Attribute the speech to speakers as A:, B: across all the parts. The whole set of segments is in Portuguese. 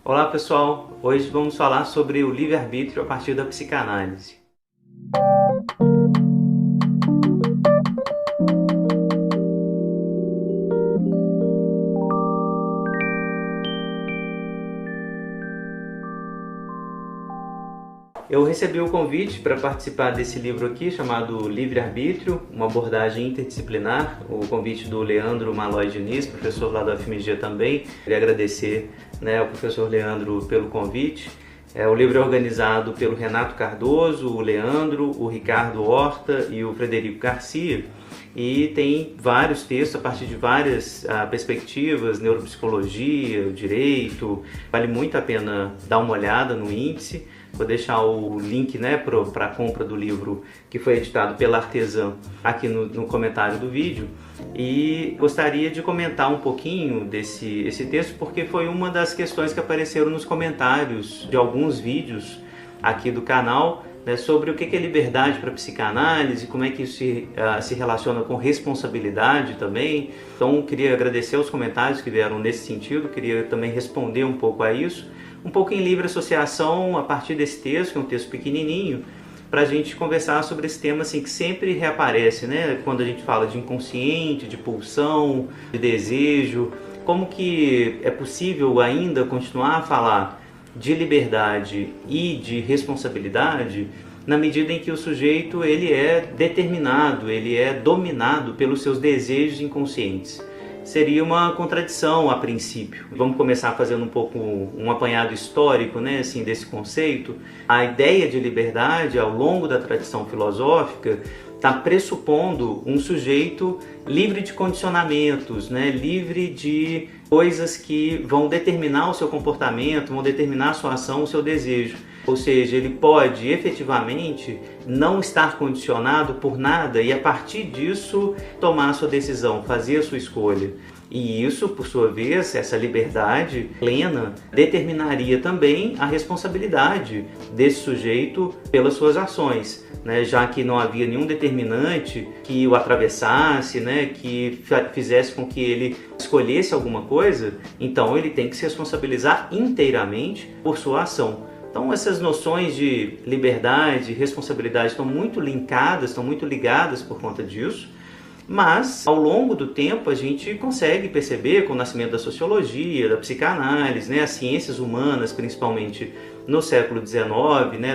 A: Olá pessoal, hoje vamos falar sobre o livre-arbítrio a partir da psicanálise. Eu recebi o convite para participar desse livro aqui, chamado Livre-Arbítrio, uma abordagem interdisciplinar, o convite do Leandro Malloy Diniz, professor lá da UFMG também. Queria agradecer ao professor Leandro pelo convite. O livro é organizado pelo Renato Cardoso, o Leandro, o Ricardo Horta e o Frederico Garcia, e tem vários textos a partir de várias perspectivas, neuropsicologia, direito. Vale muito a pena dar uma olhada no índice. Vou deixar o link para a compra do livro, que foi editado pela Artesã, aqui no comentário do vídeo. E gostaria de comentar um pouquinho desse texto, porque foi uma das questões que apareceram nos comentários de alguns vídeos aqui do canal, sobre o que é liberdade para psicanálise, como é que isso se relaciona com responsabilidade também. Então, queria agradecer os comentários que vieram nesse sentido, queria também responder um pouco a isso. Um pouco em livre associação a partir desse texto, que é um texto pequenininho, para a gente conversar sobre esse tema assim, que sempre reaparece, quando a gente fala de inconsciente, de pulsão, de desejo. Como que é possível ainda continuar a falar de liberdade e de responsabilidade na medida em que o sujeito ele é determinado, ele é dominado pelos seus desejos inconscientes? Seria uma contradição a princípio. Vamos começar fazendo um pouco um apanhado histórico, desse conceito. A ideia de liberdade, ao longo da tradição filosófica, está pressupondo um sujeito livre de condicionamentos, livre de coisas que vão determinar o seu comportamento, vão determinar a sua ação, o seu desejo. Ou seja, ele pode efetivamente não estar condicionado por nada e a partir disso tomar a sua decisão, fazer a sua escolha. E isso, por sua vez, essa liberdade plena, determinaria também a responsabilidade desse sujeito pelas suas ações, já que não havia nenhum determinante que o atravessasse, que fizesse com que ele escolhesse alguma coisa, então ele tem que se responsabilizar inteiramente por sua ação. Então essas noções de liberdade e responsabilidade estão muito linkadas, estão muito ligadas por conta disso. Mas, ao longo do tempo, a gente consegue perceber, com o nascimento da sociologia, da psicanálise, as ciências humanas, principalmente no século XIX,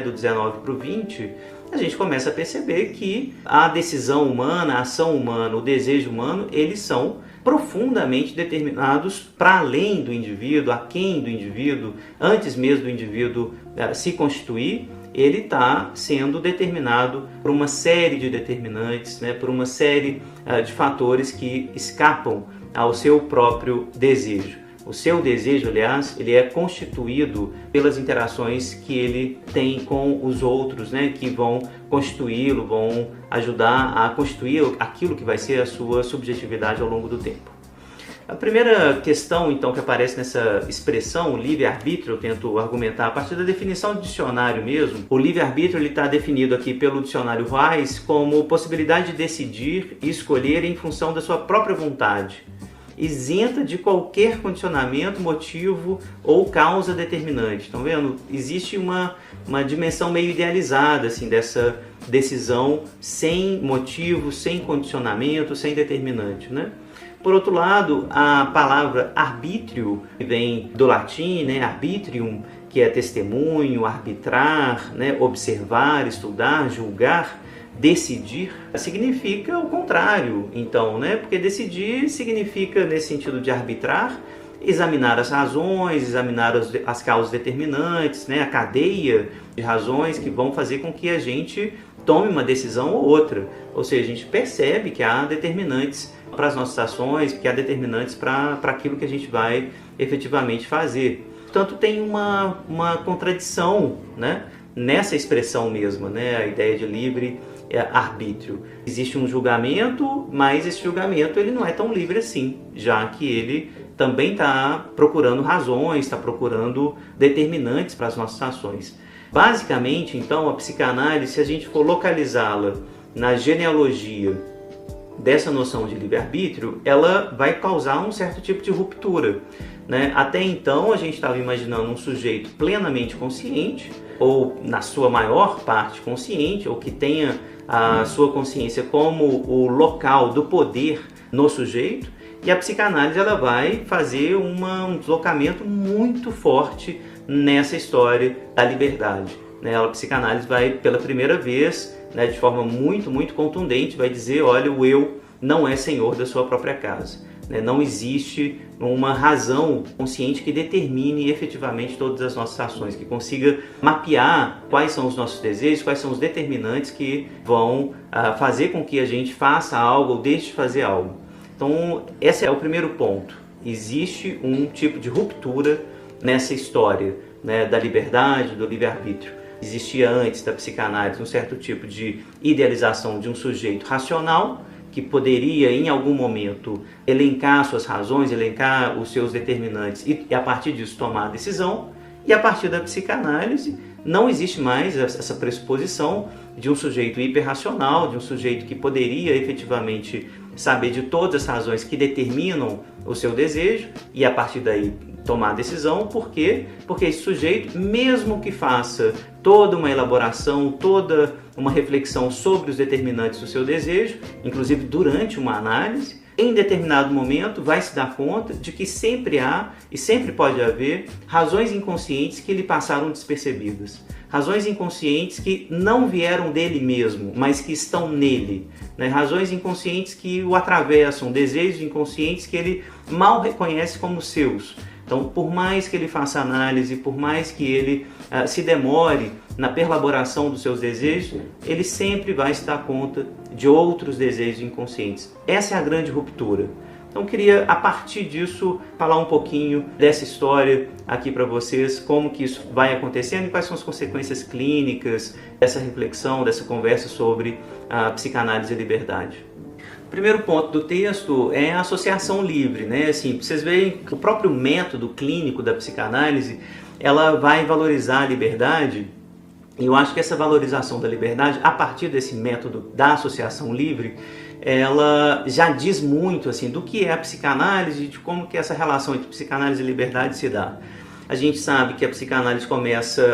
A: do 19 para o 20, a gente começa a perceber que a decisão humana, a ação humana, o desejo humano, eles são profundamente determinados para além do indivíduo, aquém do indivíduo, antes mesmo do indivíduo se constituir. Ele está sendo determinado por uma série de determinantes, por uma série de fatores que escapam ao seu próprio desejo. O seu desejo, aliás, ele é constituído pelas interações que ele tem com os outros, que vão constituí-lo, vão ajudar a constituir aquilo que vai ser a sua subjetividade ao longo do tempo. A primeira questão, então, que aparece nessa expressão, o livre-arbítrio, eu tento argumentar a partir da definição do dicionário mesmo. O livre-arbítrio está definido aqui pelo dicionário Weiss como possibilidade de decidir e escolher em função da sua própria vontade, isenta de qualquer condicionamento, motivo ou causa determinante. Estão vendo? Existe uma dimensão meio idealizada assim, dessa decisão sem motivo, sem condicionamento, sem determinante, Por outro lado, a palavra arbítrio, que vem do latim, arbitrium, que é testemunho, arbitrar, observar, estudar, julgar, decidir, significa o contrário, então, porque decidir significa, nesse sentido de arbitrar, examinar as razões, examinar as causas determinantes, a cadeia de razões que vão fazer com que a gente tome uma decisão ou outra. Ou seja, a gente percebe que há determinantes para as nossas ações, que há determinantes para aquilo que a gente vai efetivamente fazer. Portanto, tem uma contradição nessa expressão mesmo, a ideia de livre arbítrio. Existe um julgamento, mas esse julgamento ele não é tão livre assim, já que ele também está procurando razões, está procurando determinantes para as nossas ações. Basicamente, então, a psicanálise, se a gente for localizá-la na genealogia dessa noção de livre-arbítrio, ela vai causar um certo tipo de ruptura, né? Até então a gente estava imaginando um sujeito plenamente consciente, ou na sua maior parte consciente, ou que tenha a sua consciência como o local do poder no sujeito, e a psicanálise ela vai fazer um deslocamento muito forte nessa história da liberdade, né? A psicanálise vai pela primeira vez, né, de forma muito contundente, vai dizer, olha, o eu não é senhor da sua própria casa, né? Não existe uma razão consciente que determine efetivamente todas as nossas ações, que consiga mapear quais são os nossos desejos, quais são os determinantes que vão fazer com que a gente faça algo ou deixe de fazer algo. Então, esse é o primeiro ponto. Existe um tipo de ruptura nessa história, né, da liberdade, do livre-arbítrio. Existia antes da psicanálise um certo tipo de idealização de um sujeito racional que poderia, em algum momento, elencar suas razões, elencar os seus determinantes e a partir disso tomar a decisão. E a partir da psicanálise não existe mais essa pressuposição de um sujeito hiperracional, de um sujeito que poderia efetivamente saber de todas as razões que determinam o seu desejo e a partir daí tomar a decisão. Por quê? Porque esse sujeito, mesmo que faça toda uma elaboração, toda uma reflexão sobre os determinantes do seu desejo, inclusive durante uma análise, em determinado momento vai se dar conta de que sempre há e sempre pode haver razões inconscientes que lhe passaram despercebidas. Razões inconscientes que não vieram dele mesmo, mas que estão nele, né? Razões inconscientes que o atravessam, desejos inconscientes que ele mal reconhece como seus. Então, por mais que ele faça análise, por mais que ele se demore na perlaboração dos seus desejos, ele sempre vai se dar conta de outros desejos inconscientes. Essa é a grande ruptura. Então, queria, a partir disso, falar um pouquinho dessa história aqui para vocês, como que isso vai acontecendo e quais são as consequências clínicas dessa reflexão, dessa conversa sobre a psicanálise e a liberdade. O primeiro ponto do texto é a associação livre, né? Assim, vocês veem que o próprio método clínico da psicanálise, ela vai valorizar a liberdade, e eu acho que essa valorização da liberdade, a partir desse método da associação livre, ela já diz muito assim do que é a psicanálise e de como que essa relação entre psicanálise e liberdade se dá. A gente sabe que a psicanálise começa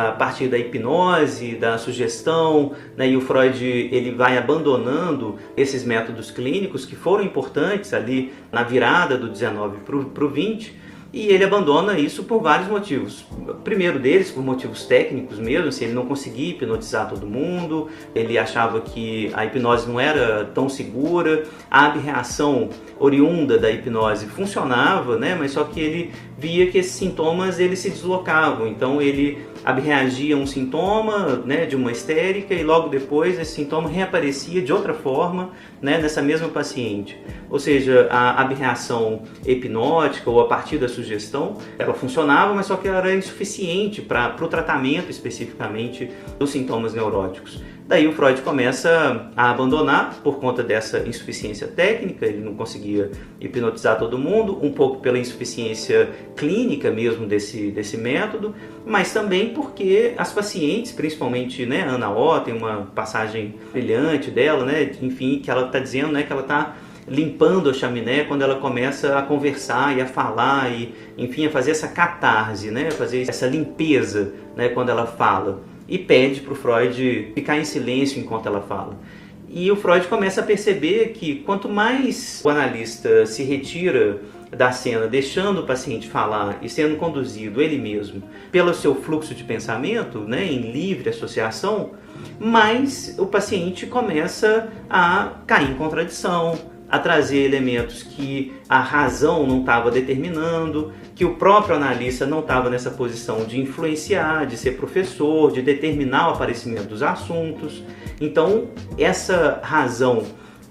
A: a partir da hipnose, da sugestão, né, e o Freud ele vai abandonando esses métodos clínicos que foram importantes ali na virada do 19 para o 20, e ele abandona isso por vários motivos. O primeiro deles, por motivos técnicos mesmo, assim, ele não conseguia hipnotizar todo mundo, ele achava que a hipnose não era tão segura, a abreação oriunda da hipnose funcionava, né, mas só que ele via que esses sintomas eles se deslocavam, então ele abreagia um sintoma, né, de uma histérica e logo depois esse sintoma reaparecia de outra forma, né, nessa mesma paciente. Ou seja, a abreação hipnótica ou a partir da sugestão, ela funcionava, mas só que ela era insuficiente para o tratamento especificamente dos sintomas neuróticos. Daí o Freud começa a abandonar por conta dessa insuficiência técnica, ele não conseguia hipnotizar todo mundo, um pouco pela insuficiência clínica mesmo desse método, mas também porque as pacientes, principalmente, né, Ana O, tem uma passagem brilhante dela, né, enfim, que ela está dizendo, né, que ela está limpando a chaminé quando ela começa a conversar e a falar e, enfim, a fazer essa catarse, né, a fazer essa limpeza, né, quando ela fala. E pede para o Freud ficar em silêncio enquanto ela fala. E o Freud começa a perceber que quanto mais o analista se retira da cena, deixando o paciente falar e sendo conduzido ele mesmo pelo seu fluxo de pensamento, né, em livre associação, mais o paciente começa a cair em contradição, a trazer elementos que a razão não estava determinando, que o próprio analista não estava nessa posição de influenciar, de ser professor, de determinar o aparecimento dos assuntos. Então, essa razão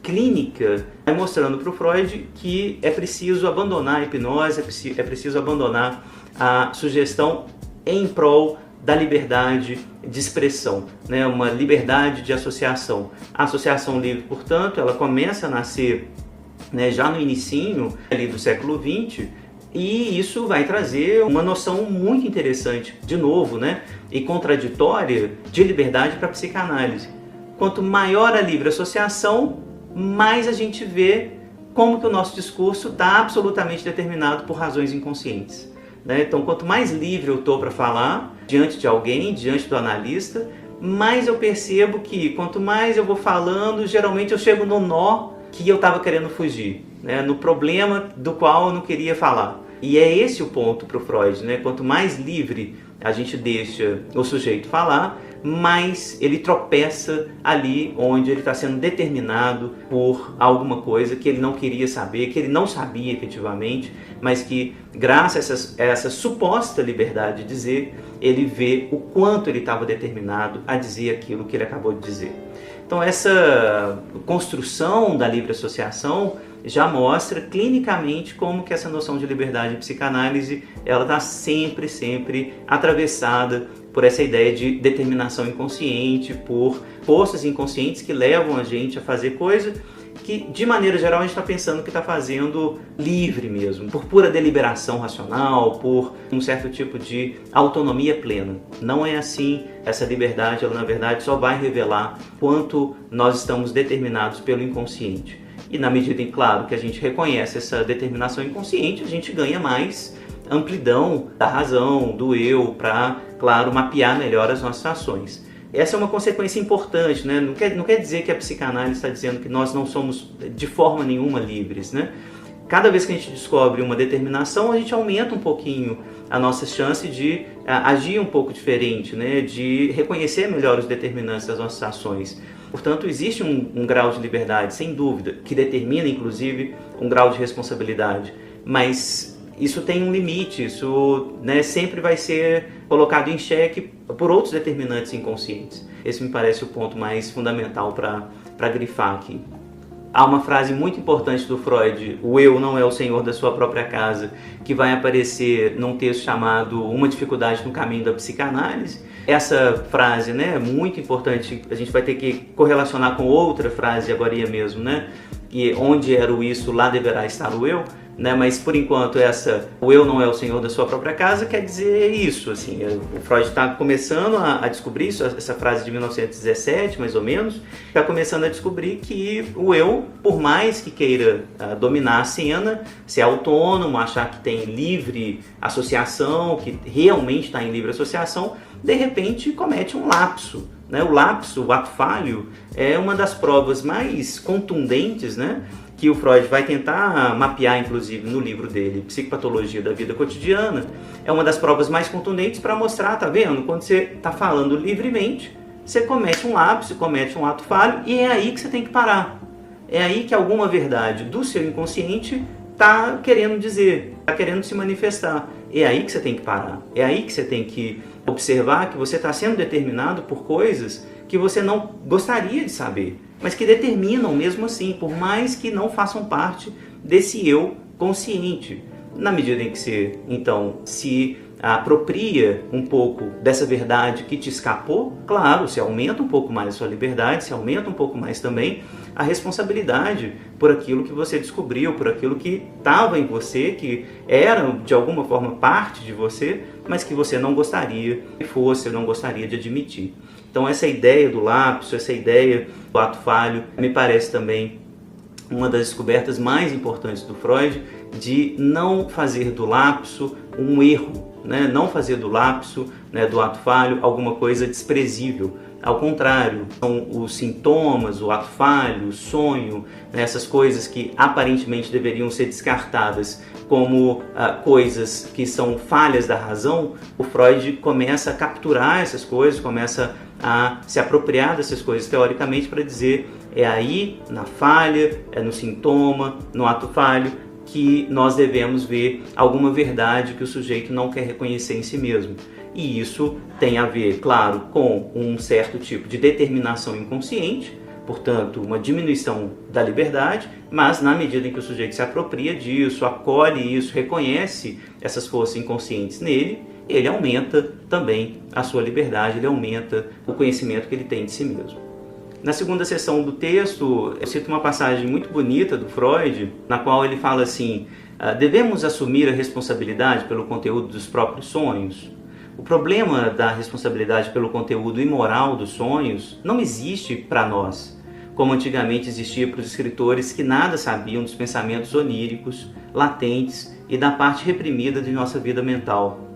A: clínica vai mostrando para o Freud que é preciso abandonar a hipnose, é preciso abandonar a sugestão em prol da liberdade de expressão, né? Uma liberdade de associação. A associação livre, portanto, ela começa a nascer, né, já no inicinho ali do século XX, e isso vai trazer uma noção muito interessante, de novo, né, e contraditória de liberdade para a psicanálise. Quanto maior a livre associação, mais a gente vê como que o nosso discurso está absolutamente determinado por razões inconscientes, né? Então, quanto mais livre eu estou para falar diante de alguém, diante do analista, mais eu percebo que quanto mais eu vou falando, geralmente eu chego no nó que eu estava querendo fugir, né? No problema do qual eu não queria falar. E é esse o ponto para o Freud, né? Quanto mais livre a gente deixa o sujeito falar, mais ele tropeça ali onde ele está sendo determinado por alguma coisa que ele não queria saber, que ele não sabia efetivamente, mas que, graças a essa suposta liberdade de dizer, ele vê o quanto ele estava determinado a dizer aquilo que ele acabou de dizer. Então, essa construção da livre associação já mostra clinicamente como que essa noção de liberdade em psicanálise ela está sempre atravessada por essa ideia de determinação inconsciente, por forças inconscientes que levam a gente a fazer coisa que, de maneira geral, a gente está pensando que está fazendo livre mesmo, por pura deliberação racional, por um certo tipo de autonomia plena. Não é assim. Essa liberdade, ela na verdade só vai revelar quanto nós estamos determinados pelo inconsciente. E na medida em, claro, que a gente reconhece essa determinação inconsciente, a gente ganha mais amplidão da razão, do eu, para, claro, mapear melhor as nossas ações. Essa é uma consequência importante, né? Não quer dizer que a psicanálise está dizendo que nós não somos de forma nenhuma livres, né? Cada vez que a gente descobre uma determinação, a gente aumenta um pouquinho a nossa chance de agir um pouco diferente, né? De reconhecer melhor os determinantes das nossas ações. Portanto, existe um grau de liberdade, sem dúvida, que determina, inclusive, um grau de responsabilidade. Mas isso tem um limite, isso, né, sempre vai ser colocado em xeque por outros determinantes inconscientes. Esse me parece o ponto mais fundamental para grifar aqui. Há uma frase muito importante do Freud, o eu não é o senhor da sua própria casa, que vai aparecer num texto chamado Uma Dificuldade no Caminho da Psicanálise. Essa frase, né, é muito importante, a gente vai ter que correlacionar com outra frase agora mesmo, né? E onde era o isso, lá deverá estar o eu. Né, mas por enquanto o eu não é o senhor da sua própria casa quer dizer isso, assim, o Freud está começando a descobrir isso, essa frase de 1917 mais ou menos, está começando a descobrir que o eu, por mais que queira dominar a cena, ser autônomo, achar que tem livre associação, que realmente está em livre associação, de repente comete um lapso. Né? O lapso, o ato falho, é uma das provas mais contundentes, né, que o Freud vai tentar mapear, inclusive, no livro dele, Psicopatologia da Vida Cotidiana. É uma das provas mais contundentes para mostrar, tá vendo? Quando você está falando livremente, você comete um lapso, comete um ato falho, e é aí que você tem que parar. É aí que alguma verdade do seu inconsciente está querendo dizer, está querendo se manifestar. É aí que você tem que parar. É aí que você tem que observar que você está sendo determinado por coisas que você não gostaria de saber, mas que determinam mesmo assim, por mais que não façam parte desse eu consciente. Na medida em que você, então, se apropria um pouco dessa verdade que te escapou, claro, você aumenta um pouco mais a sua liberdade, você aumenta um pouco mais também a responsabilidade por aquilo que você descobriu, por aquilo que estava em você, que era de alguma forma parte de você, mas que você não gostaria que fosse, não gostaria de admitir. Então essa ideia do lapso, essa ideia do ato falho, me parece também uma das descobertas mais importantes do Freud, de não fazer do lapso um erro, né? Não fazer do lapso, né, do ato falho, alguma coisa desprezível. Ao contrário, são os sintomas, o ato falho, o sonho, né, essas coisas que aparentemente deveriam ser descartadas como coisas que são falhas da razão. O Freud começa a capturar essas coisas, começa a se apropriar dessas coisas teoricamente para dizer é aí, na falha, é no sintoma, no ato falho, que nós devemos ver alguma verdade que o sujeito não quer reconhecer em si mesmo. E isso tem a ver, claro, com um certo tipo de determinação inconsciente, portanto, uma diminuição da liberdade, mas na medida em que o sujeito se apropria disso, acolhe isso, reconhece essas forças inconscientes nele, ele aumenta também a sua liberdade, ele aumenta o conhecimento que ele tem de si mesmo. Na segunda seção do texto, eu cito uma passagem muito bonita do Freud, na qual ele fala assim: devemos assumir a responsabilidade pelo conteúdo dos próprios sonhos? O problema da responsabilidade pelo conteúdo imoral dos sonhos não existe para nós. como antigamente existia para os escritores que nada sabiam dos pensamentos oníricos, latentes e da parte reprimida de nossa vida mental.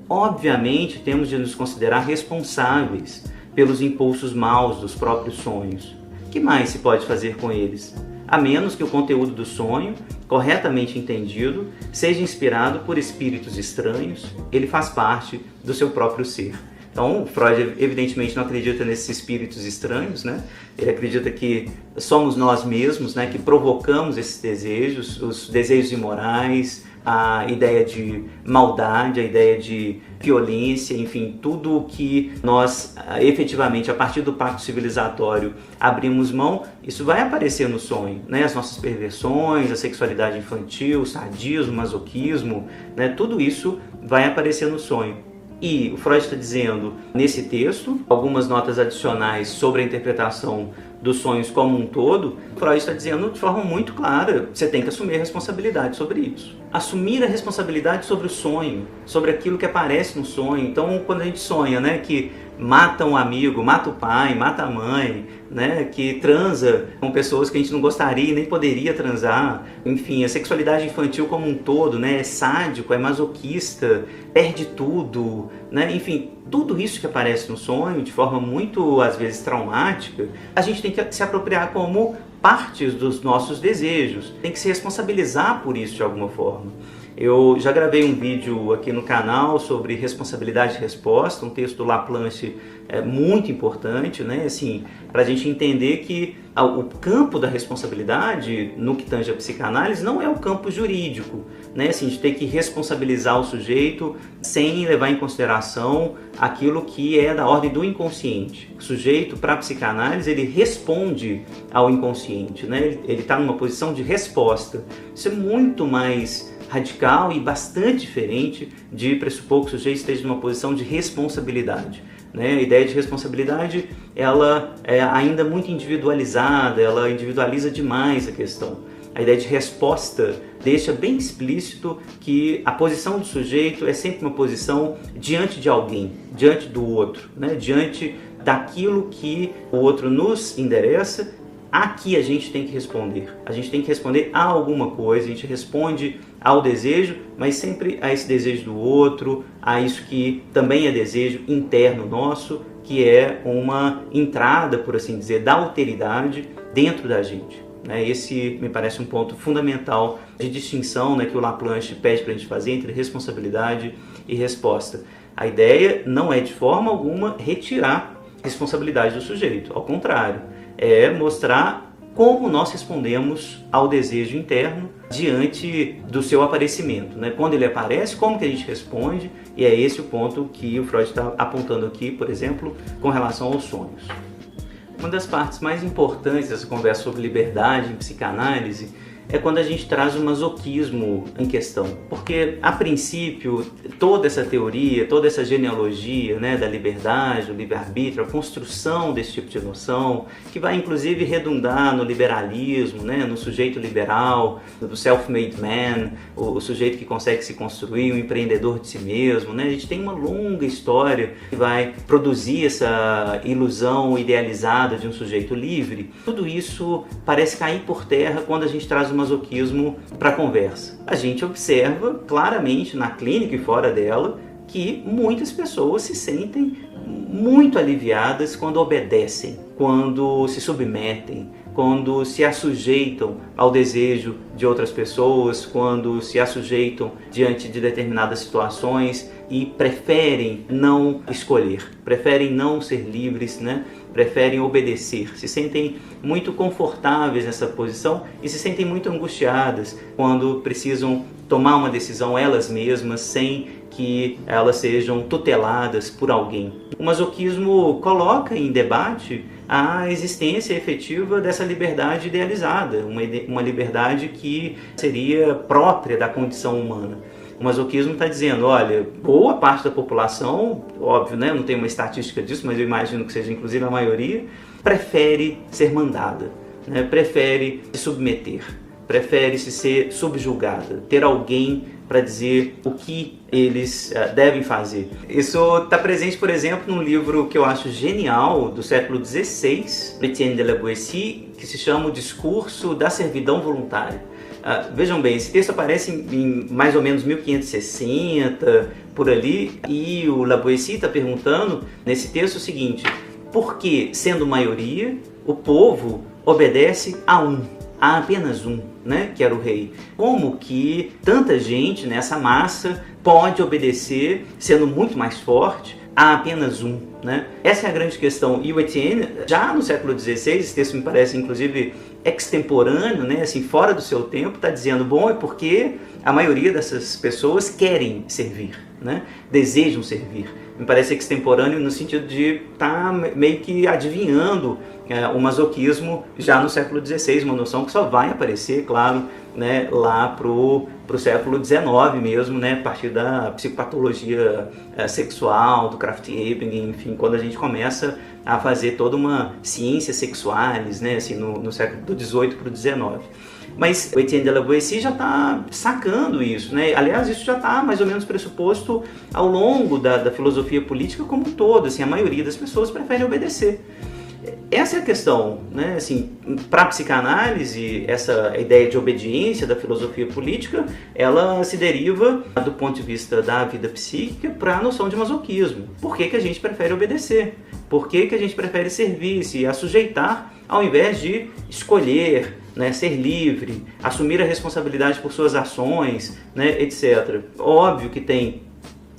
A: Obviamente, temos de nos considerar responsáveis pelos impulsos maus dos próprios sonhos. O que mais se pode fazer com eles? A menos que o conteúdo do sonho, corretamente entendido, seja inspirado por espíritos estranhos, ele faz parte do seu próprio ser. Então, Freud evidentemente não acredita nesses espíritos estranhos, né? Ele acredita que somos nós mesmos, né, que provocamos esses desejos, os desejos imorais, a ideia de maldade, a ideia de violência, enfim, tudo o que nós efetivamente, a partir do pacto civilizatório, abrimos mão, isso vai aparecer no sonho, né? As nossas perversões, a sexualidade infantil, o sadismo, o masoquismo, né? Tudo isso vai aparecer no sonho. E o Freud está dizendo nesse texto, algumas notas adicionais sobre a interpretação dos sonhos como um todo, Freud está dizendo de forma muito clara, você tem que assumir a responsabilidade sobre isso. Assumir a responsabilidade sobre o sonho, sobre aquilo que aparece no sonho. Então, quando a gente sonha, né, que mata um amigo, mata o pai, mata a mãe, né, que transa com pessoas que a gente não gostaria e nem poderia transar, enfim, a sexualidade infantil como um todo, né, é sádico, é masoquista, perde tudo, né, enfim, tudo isso que aparece no sonho de forma muito, às vezes, traumática, a gente tem que se apropriar como partes dos nossos desejos, tem que se responsabilizar por isso de alguma forma. Eu já gravei um vídeo aqui no canal sobre responsabilidade e resposta, um texto do Laplanche muito importante, né? Assim, para a gente entender que o campo da responsabilidade, no que tange a psicanálise, não é o campo jurídico, né? Assim, a gente tem que responsabilizar o sujeito sem levar em consideração aquilo que é da ordem do inconsciente. O sujeito, para a psicanálise, ele responde ao inconsciente, né? Ele está numa posição de resposta. Isso é muito mais radical e bastante diferente de pressupor que o sujeito esteja numa posição de responsabilidade, né? A ideia de responsabilidade, ela é ainda muito individualizada, ela individualiza demais a questão. A ideia de resposta deixa bem explícito que a posição do sujeito é sempre uma posição diante de alguém, diante do outro, né? Diante daquilo que o outro nos endereça. Aqui a gente tem que responder. A gente tem que responder a alguma coisa, a gente responde ao desejo, mas sempre a esse desejo do outro, a isso que também é desejo interno nosso, que é uma entrada, por assim dizer, da alteridade dentro da gente. Esse me parece um ponto fundamental de distinção, né, que o Laplanche pede para a gente fazer entre responsabilidade e resposta. A ideia não é de forma alguma retirar responsabilidade do sujeito, ao contrário, é mostrar como nós respondemos ao desejo interno diante do seu aparecimento, né? Quando ele aparece, como que a gente responde, e é esse o ponto que o Freud está apontando aqui, por exemplo, com relação aos sonhos. Uma das partes mais importantes dessa conversa sobre liberdade em psicanálise é quando a gente traz o masoquismo em questão. Porque, a princípio, toda essa teoria, toda essa genealogia, né, da liberdade, do livre-arbítrio, a construção desse tipo de noção, que vai inclusive redundar no liberalismo, né, no sujeito liberal, do self-made man, o sujeito que consegue se construir, o empreendedor de si mesmo, né? A gente tem uma longa história que vai produzir essa ilusão idealizada de um sujeito livre. Tudo isso parece cair por terra quando a gente traz o masoquismo para a conversa. A gente observa claramente na clínica e fora dela que muitas pessoas se sentem muito aliviadas quando obedecem, quando se submetem, quando se assujeitam ao desejo de outras pessoas, quando se assujeitam diante de determinadas situações e preferem não escolher, preferem não ser livres, né? Preferem obedecer, se sentem muito confortáveis nessa posição e se sentem muito angustiadas quando precisam tomar uma decisão elas mesmas sem que elas sejam tuteladas por alguém. O masoquismo coloca em debate a existência efetiva dessa liberdade idealizada, uma liberdade que seria própria da condição humana. O masoquismo está dizendo, olha, boa parte da população, óbvio, né, não tem uma estatística disso, mas eu imagino que seja inclusive a maioria, prefere ser mandada, né, prefere se submeter, prefere se ser subjugada, ter alguém para dizer o que eles devem fazer. Isso está presente, por exemplo, num livro que eu acho genial, do século XVI, Etienne de la Boétie, que se chama O Discurso da Servidão Voluntária. Vejam bem, esse texto aparece em mais ou menos 1560, por ali, e o La Boétie está perguntando nesse texto o seguinte: por que, sendo maioria, o povo obedece a apenas um, né, que era o rei? Como que tanta gente, nessa massa, pode obedecer, sendo muito mais forte, a apenas um, né? Essa é a grande questão. E o Etienne, já no século XVI, esse texto me parece inclusive extemporâneo, né, assim, fora do seu tempo, está dizendo, bom, é porque a maioria dessas pessoas querem servir, né, desejam servir. Me parece extemporâneo no sentido de estar meio que adivinhando o masoquismo já no século XVI, uma noção que só vai aparecer, claro, né, lá pro século XIX mesmo, né, a partir da psicopatologia sexual, do Krafft-Ebing, enfim, quando a gente começa a fazer toda uma ciência sexualis, né, assim, no século do XVIII para o XIX. Mas o Etienne de la Boétie já está sacando isso, né? Aliás, isso já está mais ou menos pressuposto ao longo da filosofia política como um todo. Assim, a maioria das pessoas prefere obedecer. Essa é a questão, né? Assim, para a psicanálise, essa ideia de obediência da filosofia política, ela se deriva do ponto de vista da vida psíquica para a noção de masoquismo. Por que a gente prefere obedecer? Por que a gente prefere servir, se assujeitar, ao invés de escolher, né, ser livre, assumir a responsabilidade por suas ações, né, etc. Óbvio que tem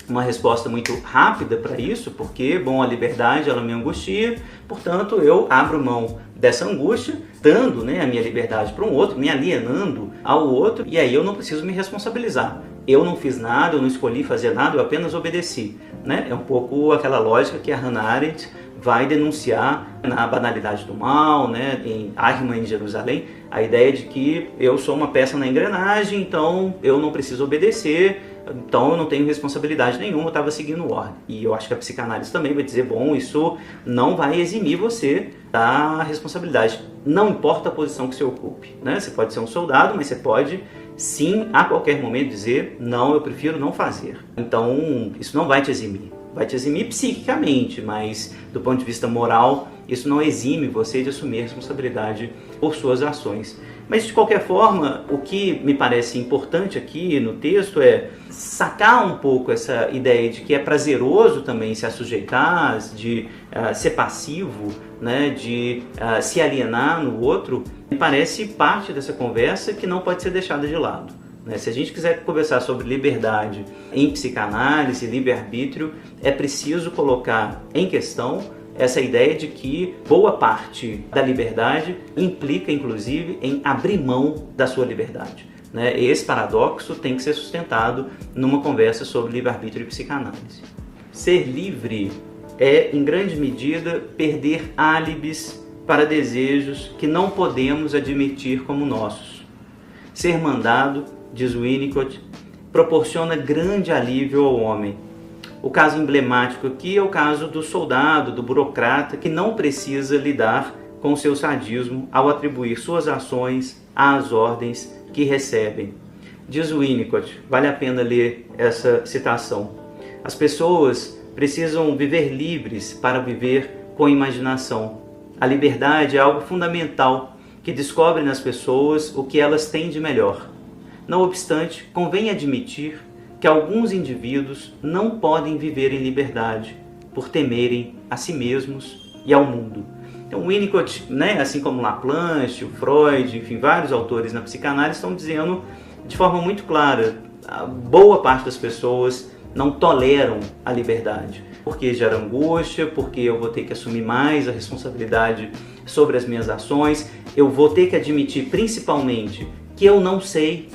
A: uma resposta muito rápida para isso, porque, bom, a liberdade ela me angustia, portanto eu abro mão dessa angústia, dando, né, a minha liberdade para um outro, me alienando ao outro, e aí eu não preciso me responsabilizar. Eu não fiz nada, eu não escolhi fazer nada, eu apenas obedeci, né? É um pouco aquela lógica que a Hannah Arendt vai denunciar na Banalidade do Mal, né, em Arma em Jerusalém, a ideia de que eu sou uma peça na engrenagem, então eu não preciso obedecer, então eu não tenho responsabilidade nenhuma, eu estava seguindo ordem. E eu acho que a psicanálise também vai dizer, bom, isso não vai eximir você da responsabilidade. Não importa a posição que você ocupe, né? Você pode ser um soldado, mas você pode, sim, a qualquer momento dizer, não, eu prefiro não fazer. Então, isso não vai te eximir. Vai te eximir psiquicamente, mas do ponto de vista moral, isso não exime você de assumir responsabilidade por suas ações. Mas, de qualquer forma, o que me parece importante aqui no texto é sacar um pouco essa ideia de que é prazeroso também se assujeitar, de ser passivo, né, de se alienar no outro. Me parece parte dessa conversa que não pode ser deixada de lado. Se a gente quiser conversar sobre liberdade em psicanálise, livre-arbítrio, é preciso colocar em questão essa ideia de que boa parte da liberdade implica, inclusive, em abrir mão da sua liberdade. Esse paradoxo tem que ser sustentado numa conversa sobre livre-arbítrio e psicanálise. Ser livre é, em grande medida, perder álibis para desejos que não podemos admitir como nossos. Ser mandado, diz Winnicott, proporciona grande alívio ao homem. O caso emblemático aqui é o caso do soldado, do burocrata, que não precisa lidar com o seu sadismo ao atribuir suas ações às ordens que recebem. Diz Winnicott, vale a pena ler essa citação. As pessoas precisam viver livres para viver com imaginação. A liberdade é algo fundamental que descobre nas pessoas o que elas têm de melhor. Não obstante, convém admitir que alguns indivíduos não podem viver em liberdade por temerem a si mesmos e ao mundo. Então, Winnicott, assim como Laplanche, o Freud, enfim, vários autores na psicanálise estão dizendo de forma muito clara, a boa parte das pessoas não toleram a liberdade, porque gera angústia, porque eu vou ter que assumir mais a responsabilidade sobre as minhas ações, eu vou ter que admitir principalmente que eu não sei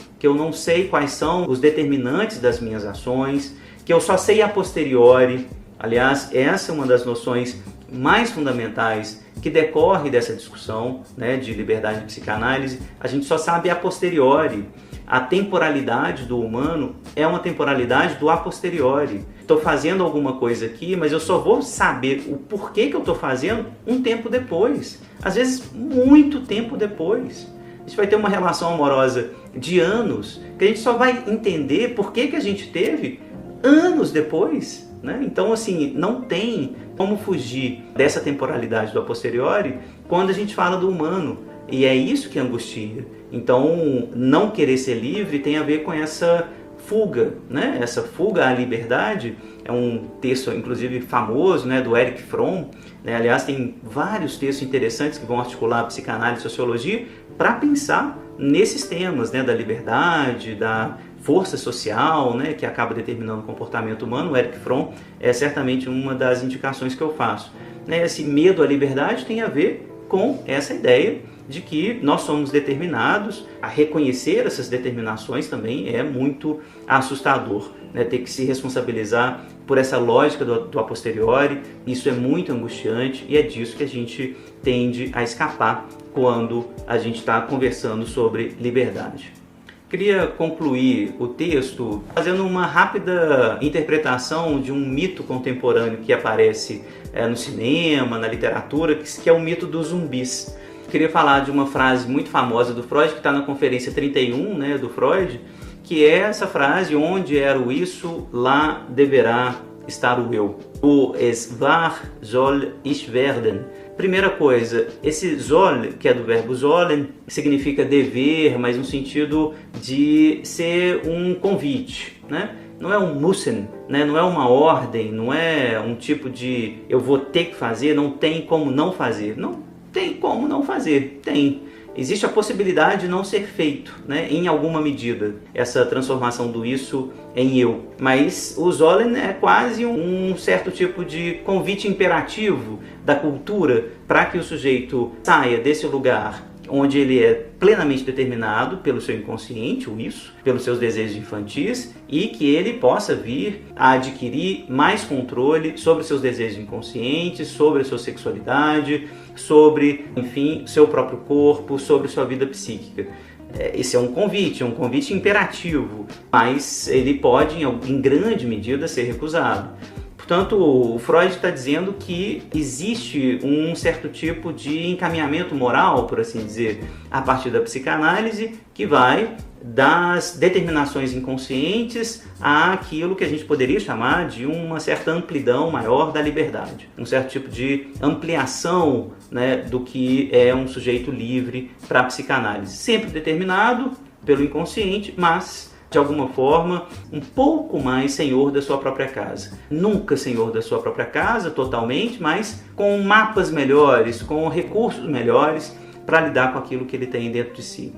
A: quais são os determinantes das minhas ações, que eu só sei a posteriori. Aliás, essa é uma das noções mais fundamentais que decorre dessa discussão, de liberdade de psicanálise. A gente só sabe a posteriori. A temporalidade do humano é uma temporalidade do a posteriori. Estou fazendo alguma coisa aqui, mas eu só vou saber o porquê que eu estou fazendo um tempo depois. Às vezes, muito tempo depois. A gente vai ter uma relação amorosa de anos, que a gente só vai entender por que a gente teve anos depois, né? Então, assim, não tem como fugir dessa temporalidade do a posteriori quando a gente fala do humano. E é isso que angustia. Então, não querer ser livre tem a ver com essa fuga, né? Essa fuga à liberdade é um texto, inclusive, famoso, né, do Erich Fromm, né? Aliás, tem vários textos interessantes que vão articular a psicanálise e sociologia para pensar nesses temas, né, da liberdade, da força social, né, que acaba determinando o comportamento humano. O Erich Fromm é certamente uma das indicações que eu faço. Né? Esse medo à liberdade tem a ver com essa ideia de que nós somos determinados. A reconhecer essas determinações também é muito assustador, né? Ter que se responsabilizar por essa lógica do a posteriori, isso é muito angustiante e é disso que a gente tende a escapar quando a gente está conversando sobre liberdade. Queria concluir o texto fazendo uma rápida interpretação de um mito contemporâneo que aparece no cinema, na literatura, que é o mito dos zumbis. Queria falar de uma frase muito famosa do Freud, que está na Conferência 31, né, do Freud, que é essa frase: onde era o isso, lá deverá estar o eu. O es war soll ich werden. Primeira coisa, esse soll, que é do verbo sollen, significa dever, mas no sentido de ser um convite, né? Não é um müssen, né? Não é uma ordem, não é um tipo de eu vou ter que fazer, não tem como não fazer. Não tem como não fazer, tem. Existe a possibilidade de não ser feito, né, em alguma medida, essa transformação do isso em eu. Mas o sollen é quase um certo tipo de convite imperativo da cultura para que o sujeito saia desse lugar onde ele é plenamente determinado pelo seu inconsciente, o isso, pelos seus desejos infantis, e que ele possa vir a adquirir mais controle sobre os seus desejos inconscientes, sobre a sua sexualidade, sobre, enfim, seu próprio corpo, sobre sua vida psíquica. Esse é um convite imperativo, mas ele pode, em grande medida, ser recusado. Portanto, o Freud está dizendo que existe um certo tipo de encaminhamento moral, por assim dizer, a partir da psicanálise, que vai das determinações inconscientes àquilo que a gente poderia chamar de uma certa amplidão maior da liberdade, um certo tipo de ampliação, né, do que é um sujeito livre para a psicanálise, sempre determinado pelo inconsciente, mas de alguma forma, um pouco mais senhor da sua própria casa. Nunca senhor da sua própria casa, totalmente, mas com mapas melhores, com recursos melhores para lidar com aquilo que ele tem dentro de si.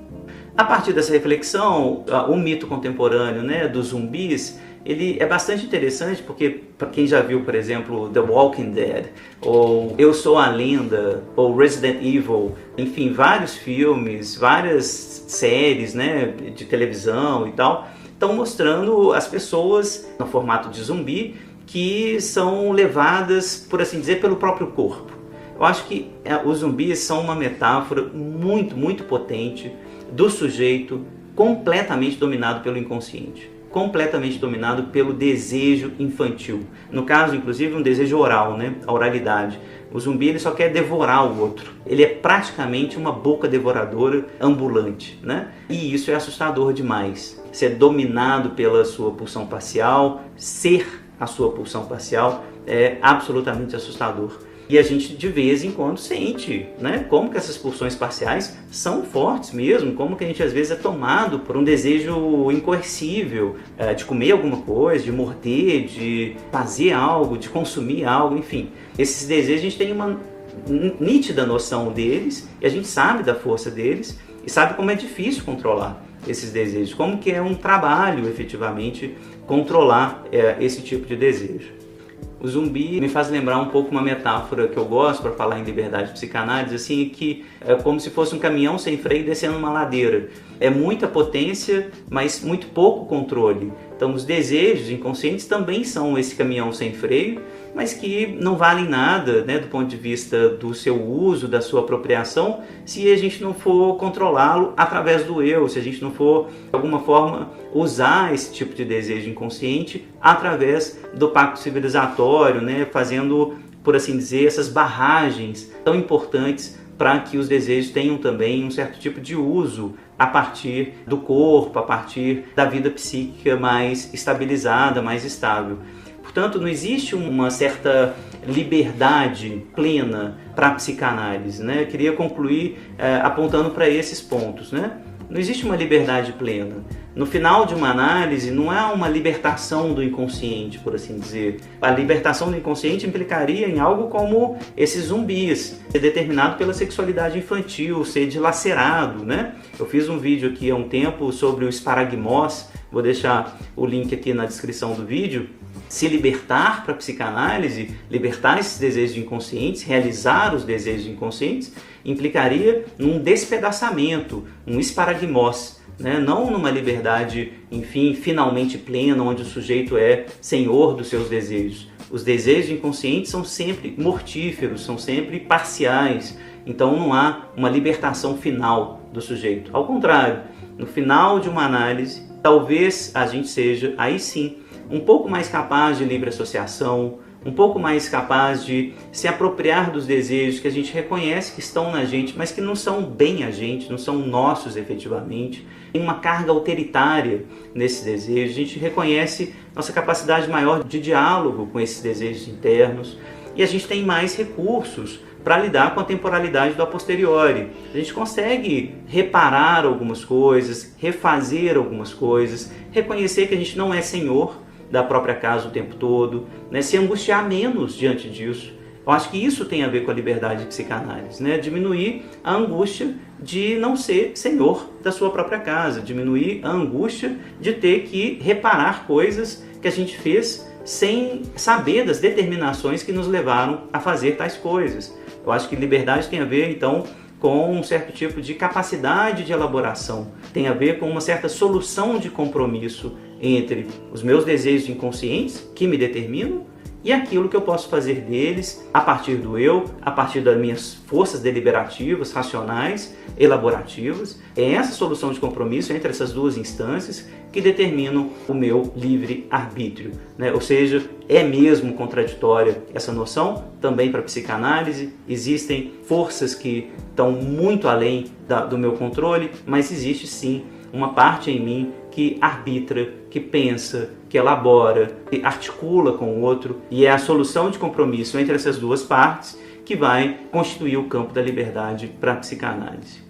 A: A partir dessa reflexão, o mito contemporâneo, né, dos zumbis, ele é bastante interessante porque, para quem já viu, por exemplo, The Walking Dead, ou Eu Sou a Lenda, ou Resident Evil, enfim, vários filmes, várias séries, né, de televisão e tal, estão mostrando as pessoas no formato de zumbi que são levadas, por assim dizer, pelo próprio corpo. Eu acho que os zumbis são uma metáfora muito, muito potente do sujeito completamente dominado pelo inconsciente, completamente dominado pelo desejo infantil. No caso, inclusive, um desejo oral, né? A oralidade. O zumbi ele só quer devorar o outro. Ele é praticamente uma boca devoradora ambulante, né? E isso é assustador demais. Ser dominado pela sua pulsão parcial, ser a sua pulsão parcial, é absolutamente assustador. E a gente de vez em quando sente, né, como que essas pulsões parciais são fortes mesmo, como que a gente às vezes é tomado por um desejo incoercível de comer alguma coisa, de morder, de fazer algo, de consumir algo, enfim. Esses desejos a gente tem uma nítida noção deles e a gente sabe da força deles e sabe como é difícil controlar esses desejos, como que é um trabalho efetivamente controlar esse tipo de desejo. O zumbi me faz lembrar um pouco uma metáfora que eu gosto para falar em liberdade de psicanálise, assim, que é como se fosse um caminhão sem freio descendo uma ladeira. É muita potência, mas muito pouco controle. Então os desejos inconscientes também são esse caminhão sem freio, mas que não valem nada, né, do ponto de vista do seu uso, da sua apropriação, se a gente não for controlá-lo através do eu, se a gente não for, de alguma forma, usar esse tipo de desejo inconsciente através do pacto civilizatório, né, fazendo, por assim dizer, essas barragens tão importantes para que os desejos tenham também um certo tipo de uso a partir do corpo, a partir da vida psíquica mais estabilizada, mais estável. Portanto, não existe uma certa liberdade plena para a psicanálise, né? Eu queria concluir apontando para esses pontos, né? Não existe uma liberdade plena. No final de uma análise, não há uma libertação do inconsciente, por assim dizer. A libertação do inconsciente implicaria em algo como esses zumbis, ser determinado pela sexualidade infantil, ser dilacerado, né? Eu fiz um vídeo aqui há um tempo sobre o esparagmos, vou deixar o link aqui na descrição do vídeo. Se libertar para a psicanálise, libertar esses desejos inconscientes, realizar os desejos inconscientes, implicaria num despedaçamento, um esparagmos, né? Não numa liberdade, enfim, finalmente plena, onde o sujeito é senhor dos seus desejos. Os desejos inconscientes são sempre mortíferos, são sempre parciais, então não há uma libertação final do sujeito. Ao contrário, no final de uma análise, talvez a gente seja, aí sim, um pouco mais capaz de livre associação, um pouco mais capaz de se apropriar dos desejos que a gente reconhece que estão na gente, mas que não são bem a gente, não são nossos efetivamente. Tem uma carga autoritária nesses desejos, a gente reconhece nossa capacidade maior de diálogo com esses desejos internos e a gente tem mais recursos para lidar com a temporalidade do a posteriori. A gente consegue reparar algumas coisas, refazer algumas coisas, reconhecer que a gente não é senhor da própria casa o tempo todo, né? Se angustiar menos diante disso. Eu acho que isso tem a ver com a liberdade de psicanálise, né? Diminuir a angústia de não ser senhor da sua própria casa, diminuir a angústia de ter que reparar coisas que a gente fez sem saber das determinações que nos levaram a fazer tais coisas. Eu acho que liberdade tem a ver, então, com um certo tipo de capacidade de elaboração, tem a ver com uma certa solução de compromisso entre os meus desejos inconscientes, que me determinam, e aquilo que eu posso fazer deles a partir do eu, a partir das minhas forças deliberativas, racionais, elaborativas. É essa solução de compromisso entre essas duas instâncias que determinam o meu livre-arbítrio, né? Ou seja, é mesmo contraditória essa noção também para a psicanálise. Existem forças que estão muito além do meu controle, mas existe sim uma parte em mim que arbitra, que pensa, que elabora, que articula com o outro, e é a solução de compromisso entre essas duas partes que vai constituir o campo da liberdade para a psicanálise.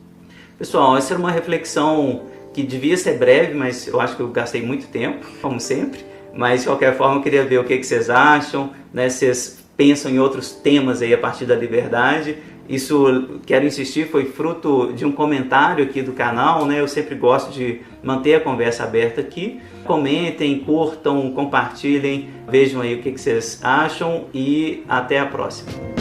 A: Pessoal, essa era uma reflexão que devia ser breve, mas eu acho que eu gastei muito tempo, como sempre, mas de qualquer forma eu queria ver o que vocês acham, né? Vocês pensam em outros temas aí a partir da liberdade. Isso, quero insistir, foi fruto de um comentário aqui do canal, né? Eu sempre gosto de manter a conversa aberta aqui. Comentem, curtam, compartilhem, vejam aí o que vocês acham e até a próxima.